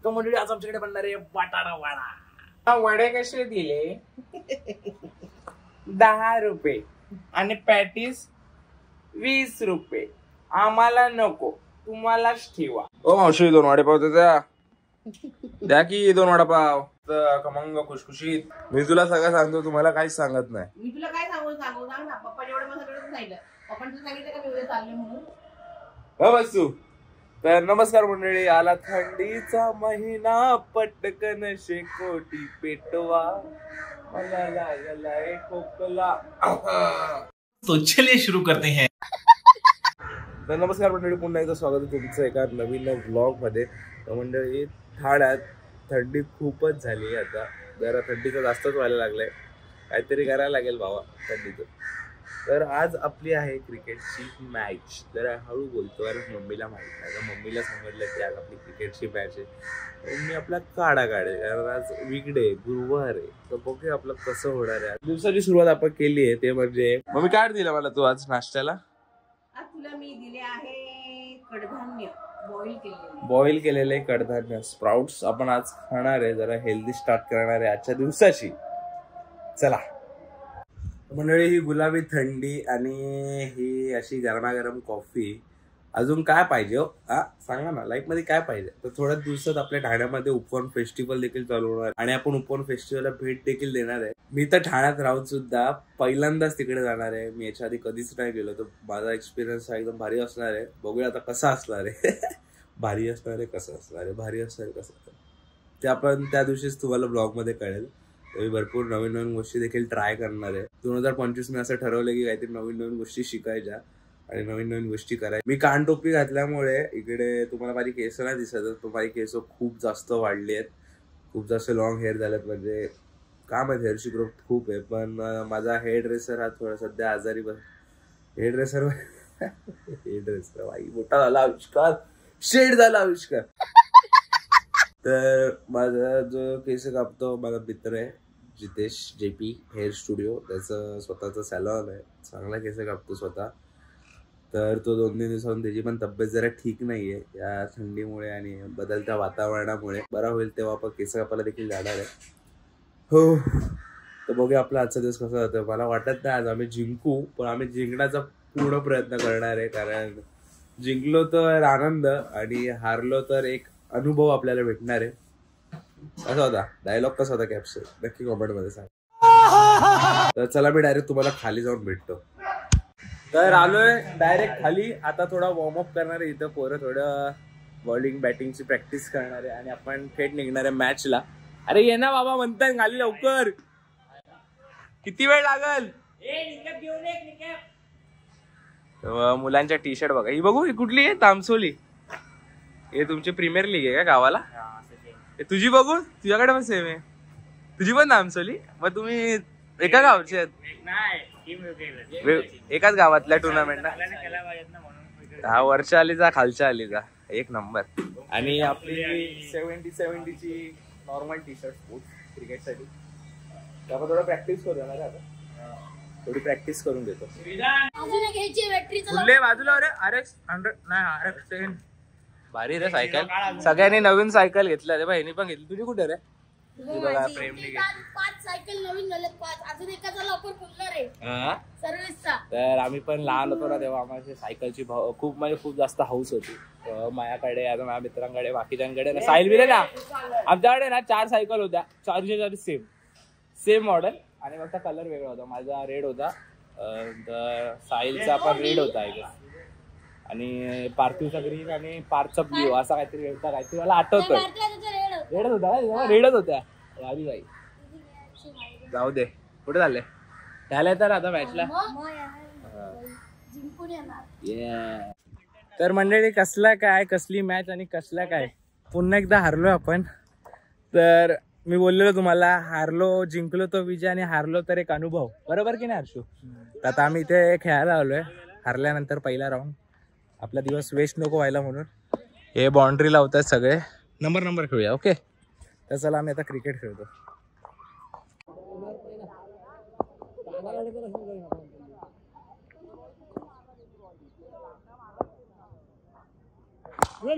तर मंडळी आज आमच्याकडे बनणार आहे बटाटा वडा. वडे कसे दिले? 10 रुपये आणि पॅटीस 20 रुपये. आम्हाला नको, तुम्हालाच ठेवा. ओ मावशी 2 वडापाव द्या की 2 वडापाव. खमंग खुशखुशीत. मी तुला सगळं सांगतो, तुम्हाला काहीच सांगत नाही. मी तुला काय सांगू सांग ना. पप्पा एवढं मला सगळं सांगितलं. पप्पांनी सांगितलं का मी उद्या चालले म्हणून. बसू. तर नमस्कार मंडळी, आला थंडीचा महिना, पटकन शेकोटी पेटवा, मला लागलाय खोकला. तो चलिए शुरू करते हैं. तर नमस्कार मंडळी, पुन्हा एकदा स्वागत आहे तुमचं एका नवीन ब्लॉग मध्ये. तर मंडळी ठाण्यात थंडी खूपच झाली. आता जरा थंडीचं जास्तच व्हायला लागलंय. काहीतरी करायला लागेल भावा थंडीचं. तर आज आपली आहे क्रिकेटची मॅच. जरा हळू बोलतो कारण मम्मीला माहित नाही. तर मम्मीला सांगितलं की आज आपली क्रिकेटची मॅच आहे. मी आपला काढा काढेल कारण आज वीकडे गुरुवार आहे. तर बघूया आपलं कसं होणार आहे. दिवसाची सुरुवात आपण केली आहे ते म्हणजे मम्मी काय दिलं मला तू आज नाश्त्याला? आज तुला मी दिले आहे कडधान्य बॉईल केलेले कडधान्य स्प्राउट्स आपण आज खाणार आहे. जरा हेल्दी स्टार्ट करणार आहे आजच्या दिवसाची. चला मंडळी, ही गुलाबी थंडी आणि ही अशी गरमागरम कॉफी. अजून काय पाहिजे हो? सांगा ना, लाईफ मध्ये काय पाहिजे? तर थोड्याच दिवसात आपल्या ठाण्यामध्ये उपवन फेस्टिवल देखील चालू होणार आणि आपण उपवन फेस्टिवलला भेट देखील देणार आहे. मी तर ठाण्यात राहून सुद्धा पहिल्यांदाच तिकडे जाणार आहे. मी याच्या आधी कधीच नाही गेलो. तर माझा एक्सपिरियन्स हा एकदम भारी असणार आहे. बघूया आता कसा असणार आहे. भारी असणार आहे, कसं असणार आहे, भारी असणार आहे, कसं असणार ते आपण त्या दिवशीच तुम्हाला ब्लॉग मध्ये कळेल. मी भरपूर नवीन नवीन गोष्टी देखील ट्राय करणार आहे. 2025 मी असं ठरवलं की काहीतरी नवीन नवीन गोष्टी शिकायच्या आणि नवीन नवीन गोष्टी करायच्या. मी कानटोपी घातल्यामुळे इकडे तुम्हाला माझी केस नाही दिसत. पण माझी केस खूप जास्त वाढली आहेत, खूप जास्त लॉंग हेअर झालेत. म्हणजे काय माहिती, हेअरची ग्रोथ खूप आहे. पण माझा हेअर ड्रेसर हा थोडा सध्या आजारी हेअर ड्रेसर बाई मोठा झाला आविष्कार, शेड झाला आविष्कार. तर माझा जो केस कापतो माझा मित्र आहे जितेश JP हेअर स्टुडिओ. त्याचं स्वतःचं सॅलॉन आहे. चांगला केस कापतो स्वतः. तर तो 2-3 दिवसांनी त्याची पण तब्येत जरा ठीक नाहीये या थंडीमुळे आणि बदलत्या वातावरणामुळे. बरा होईल तेव्हा आपण केस कापायला देखील जाणार आहे. हो, तर बघूया आपला आजचा दिवस कसा जातो. मला वाटत नाही आज आम्ही जिंकू, पण आम्ही जिंकण्याचा पूर्ण प्रयत्न करणार आहे. कारण जिंकलो तर आनंद आणि हारलो तर एक अनुभव आपल्याला भेटणार आहे. कसा होता डायलॉग, कसा होता कॅप्शन, नक्की कॉमेंट मध्ये सांग. तर चला मी डायरेक्ट तुम्हाला खाली जाऊन भेटतो. तर आलोय डायरेक्ट खाली. आता थोडा वॉर्मअप करणार आहे इथं. पोरं थोडं बॉलिंग बॅटिंगची प्रॅक्टिस करणार आहे आणि आपण थेट निघणार आहे मॅचला. अरे ये ना बाबा, म्हणताय खाली लवकर. किती वेळ लागल? मुलांच्या टी शर्ट बघा. ही बघू, ही कुठली आहे? तामसोली. हे तुमची प्रीमियर लीग आहे का गावाला? तुझी बघू, तुझ्याकडे पण सेम आहे. तुझी पण तामसोली. मग तुम्ही एका गावचे आहेत? एकाच गावातल्या टुर्नामेंट ना? हा, वरच्या आलीचा खालच्या आलीचा एक नंबर. आणि आपली 70 ची normal T shirt sports cricket साठी. आपण थोडं प्रॅक्टिस करूया ना आता. थोडी प्रॅक्टिस करून घेतो. बाजूला RX 100 नाही RX 10 भारी रे सायकल. सगळ्यांनी नवीन सायकल घेतल्या रे. बहिणी पण घेतली. तुझी कुठे रे? बघा प्रेमने घेतली. 5 सायकल नवीन झाल्यात. 5 अजून एकाचा लवकर खुलणार आहे सर्व्हिसचा. तर आम्ही पण लहान होतो ना तेव्हा आम्हाला सायकलची खूप म्हणजे खूप जास्त हौस होती. माझ्याकडे आता माझ्या मित्रांकडे बाकीच्यांकडे ना साहिल बिरे ना आमच्याकडे ना 4 सायकल होत्या. 4 सेम मॉडेल आणि फक्त कलर वेगळा होता. माझा रेड होता, साहिलचा पण रेड होता आणि पार्थिवचा ग्रीन आणि पार्थचा ब्ल्यू असा काहीतरी होता. काहीतरी मला आठवतोय. रेडच होता, रेडच होत्या. भाई भाई जाऊ दे. कुठे झाले त्याला तर आता मॅचला. तर मंडळी कसला काय, कसली मॅच आणि कसला काय. पुन्हा एकदा हारलो आपण. तर मी बोललेलो तुम्हाला, हारलो जिंकलो तो विजय आणि हारलो तर एक अनुभव. बरोबर की नाही हर्षू? आता आम्ही इथे खेळायला आलोय. हारल्यानंतर पहिला राऊंड. आपला दिवस वेस्ट नको व्हायला म्हणून हे बाउंड्री लावतात सगळे. नंबर खेळूया. ओके, तर चला आम्ही आता क्रिकेट खेळतो.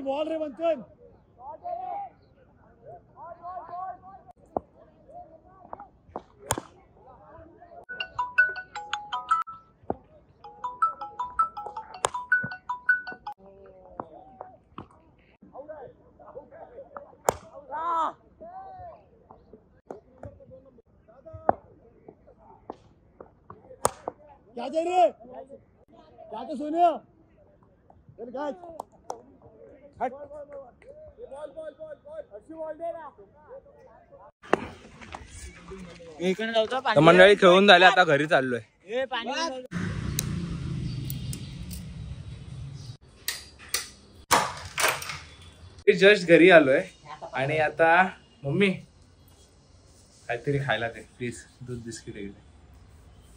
बॉल रे बनतोय. तर मंडळी खेळून झाले, आता घरी चाललोय. जस्ट घरी आलोय आणि आता मम्मी काहीतरी खायला दे प्लीज. दूध बिस्किट वगैरे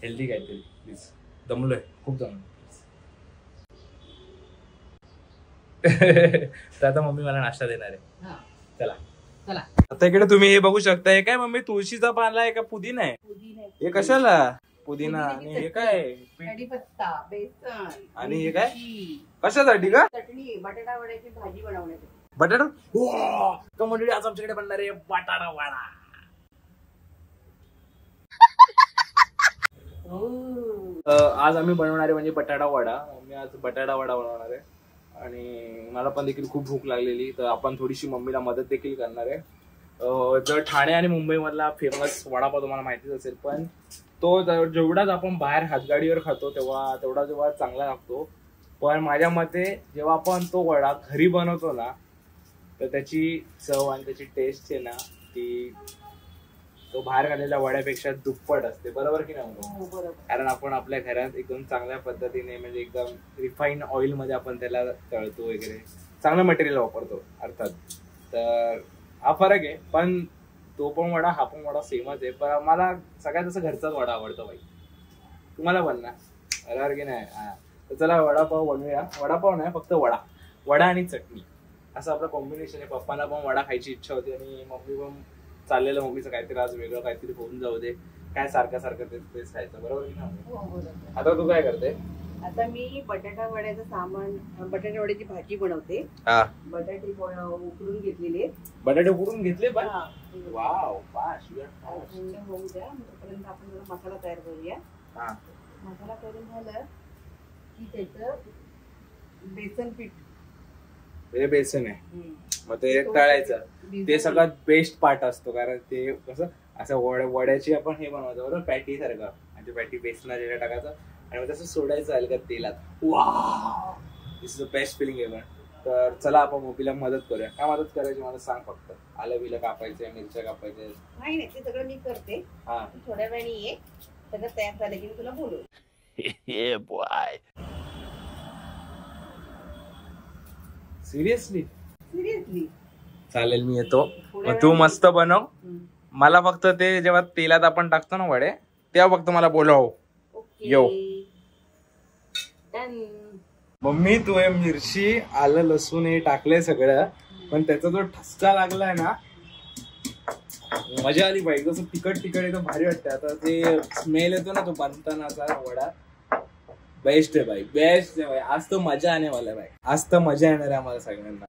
हेल्दी काहीतरी प्लीज. दमलोय, खूप दमलोय. तर आता मम्मी मला नाश्ता देणार आहे. चला चला. आता इकडे तुम्ही हे बघू शकता. हे काय मम्मी, तुळशीचा पाला आहे का पुदिना आहे? हे कशाला पुदिना? आणि हे काय? कढीपत्ता, बेसन आणि हे काय कशासाठी का? चटणी, बटाटा वड्याची भाजी बनवण्यासाठी. बटाटा. तो मंडळी आज आमच्याकडे बनणार आहे बटाटा वडा. आज आम्ही बनवणार आहे म्हणजे बटाटा वडा. मी आज बटाटा वडा बनवणार आहे आणि मला पण देखील खूप भूक लागलेली, तर आपण थोडीशी मम्मीला मदत देखील करणार आहे. जर ठाणे आणि मुंबई मधला फेमस वडापाव तुम्हाला माहितीच असेल, पण तो जेवढाच आपण बाहेर हातगाडीवर खातो तेवढा जेव्हा चांगला लागतो. पण माझ्या मते जेव्हा आपण तो वडा घरी बनवतो ना, तर त्याची चव आणि त्याची टेस्ट आहे ना, ती तो बाहेर खाल्लेल्या वड्यापेक्षा दुप्पट असते. बरोबर की नाही? कारण आपण आपल्या घरात एकदम चांगल्या पद्धतीने, म्हणजे एकदम रिफाईंड ऑइल मध्ये आपण त्याला तळतो वगैरे, चांगलं मटेरियल वापरतो अर्थात. तर हा फरक आहे. पण तो पण वडा हा पण वडा सेमच आहे. पण मला सगळ्यात असं घरचाच वडा आवडतो बाई. तुम्हाला पण ना? बरोबर की नाही? हा. तर चला वडापाव बनवूया. वडापाव नाही, फक्त वडा आणि चटणी असं आपलं कॉम्बिनेशन आहे. पप्पांना पण वडा खायची इच्छा होती आणि मम्मी पण चाललेलं मम्मीचं काहीतरी आज वेगळं काहीतरी होऊन जाऊ दे, काय सारखं तेच खायचं. बरोबर की नाही? आता तू काय करते? आता मी बटाटा वड्याचं सामान, बटाटा वड्याची भाजी बनवते. बटाटे उकडून घेतलेले. बटाटे उकडून घेतले पण? वाव, होऊ द्या. तोपर्यंत आपण जरा मसाला तयार करूया. मसाला करून झालं की त्याचं बेसन पीठ, हे बेसन आहे मग ते तळायचं. ते सगळ्यात बेस्ट पार्ट असतो, कारण ते कसं असं वड्याची आपण हे बनवायचं बरोबर, पॅटी सारखं. आणि पॅटी बेसनाच्या टाकायचं आणि मग तसं सोडायचं हलक्यात तेलात. Wow, this is the best feeling ever. तर चला आपण मम्मीला मदत करूया. काय मदत करायची मला सांग फक्त. आलं बिलं कापायचंय, मिरच्या कापायच्या? नाही ते सगळं मी करते. थोड्या वेळाने ये, सगळं तयार झालं की मी तुला बोलू. सिरियसली चालेल, मी येतो. मग तू मस्त बनव. मला फक्त ते जेव्हा तेलात आपण टाकतो ना वडे, तेव्हा फक्त मला बोलव. येऊ. मम्मी तू हे मिरची, आलं, लसूण हे टाकलंय सगळं, पण त्याचा जो ठसका लागलाय ना, मजा आली बाई. जसं तिखट एकदम भारी वाटतं. आता ते स्मेल येतो ना तो बनतानाचा वडा, बेस्ट आहे बाई, बेस्ट आहे बाई. आज तो मजा आने वाला बाई. आज तर मजा येणार आहे आम्हाला सगळ्यांना.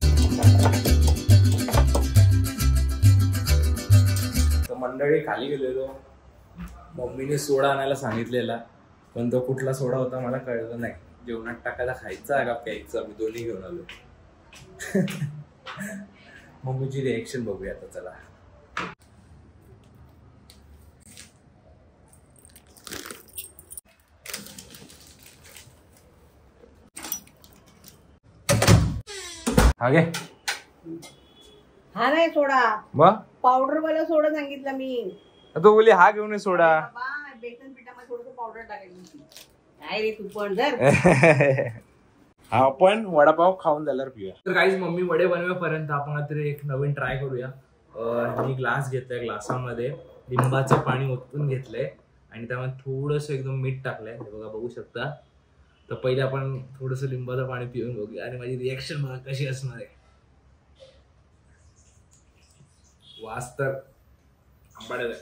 मंडळी खाली गेलेलो, मम्मीने सोडा आणायला सांगितलेला, पण तो कुठला सोडा होता मला कळलं नाही. जेवणात टाकायला खायचा का प्यायचा, मी दोन्ही घेऊन आलो. मम्मीची रिएक्शन बघूया आता. चला. हा घे. हा नाही सोडा, मग पावडर वाला सोडा सांगितला मी. तो बोली हा घेऊन ये सोडा. बेसन पिठामध्ये थोडस पावडर टाकायची. काय रे तू पण जर हा पण वडापाव खाऊन झाल्यावर पिऊया. तर काहीच मम्मी वडे बनवेपर्यंत आपण तरी एक नवीन ट्राय करूया. मी ग्लास घेतलाय, ग्लासामध्ये लिंबाचं पाणी ओतून घेतलंय आणि त्यामध्ये थोडस एकदम मीठ टाकलंय. हे बघा, बघू शकता. तर पहिले आपण थोडस लिंबाचं पाणी पिऊन बघूया आणि माझी रिएक्शन बघा कशी असणार आहे. वास तर आंबाड्याला.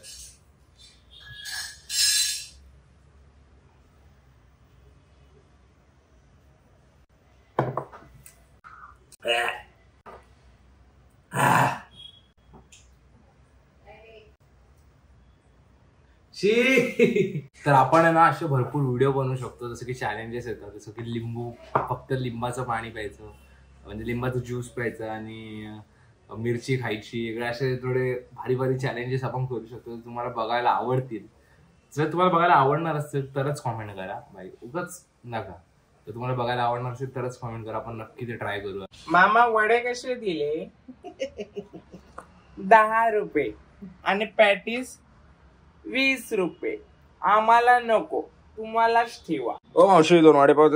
तर आपण ना असे भरपूर व्हिडिओ बनवू शकतो, जसं की चॅलेंजेस येतात, जसं की फक्त लिंबाचं पाणी प्यायचं, म्हणजे लिंबाचं ज्यूस प्यायचं आणि मिरची खायची, वेगळे असे थोडे भारी भारी चॅलेंजेस आपण करू शकतो. तुम्हाला बघायला आवडतील. जर तुम्हाला बघायला आवडणार असेल तरच कॉमेंट करा भाई, उगाच नका. जर तुम्हाला बघायला आवडणार असेल तरच कॉमेंट करा, आपण नक्की ते ट्राय करू. मामा वडे कसे दिले? 10 रुपये आणि पॅटीस 20 रुपये. आम्हाला नको, तुम्हालाच ठेवा. ओ मावशी 2 वडेपाव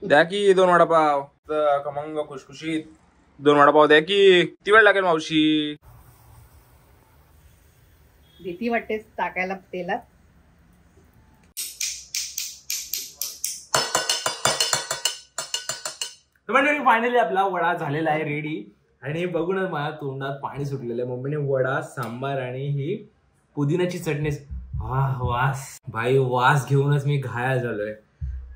द्या की 2 वडापाव. खमंग खुशखुशीत 2 वडापाव द्या की. किती वेळ लागेल मावशी? भीती वाटते टाकायला तेलात. फायनली आपला वडा झालेला आहे रेडी. आणि बघूनच माझ्या तोंडात पाणी सुटलेलं आहे. मम्मीने वडा, सांबार आणि ही पुदिन्याची चटणी. वास भाई, वास घेऊनच मी घाया झालोय.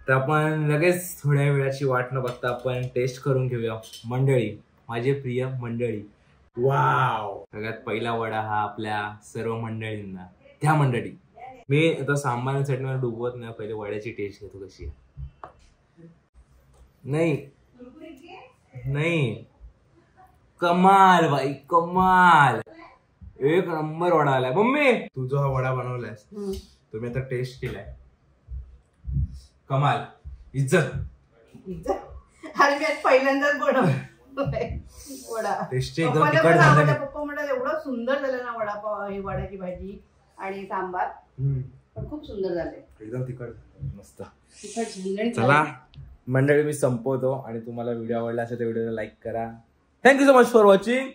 तर आपण लगेच थोड्या वेळाची वाट न बघता आपण टेस्ट करून घेऊया. मंडळी, माझे प्रिय मंडळी, वाव, सगळ्यात पहिला वडा हा आपल्या सर्व मंडळींना. त्या मंडळी, मी आता सांबार चटणीवर डुबवत नाही, पहिले वड्याची टेस्ट घेतो कशी आहे. नाही, कमाल भाई, कमाल, एक नंबर वडा आलाय. मम्मी, तू जो हा वडा बनवलायस तुम्ही आता टेस्ट केलाय, कमाल, इज्जत. आणि मी आज पहिल्यांदाच बनवलाय वडा. टेस्टी एकदम पप्पाला तिखट पण झालं. आवडला. पप्पा म्हणतात एवढं सुंदर झालं ना वडापाव, ही वड्याची भाजी आणि सांबार पण खूप सुंदर झाले. एकदम तिखट, मस्त. तिखट झणझणीत चला झाले. मंडळी, मी संपवतो. आणि तुम्हाला व्हिडिओ आवडला असेल तर व्हिडिओला लाईक करा. Thank you so much for watching.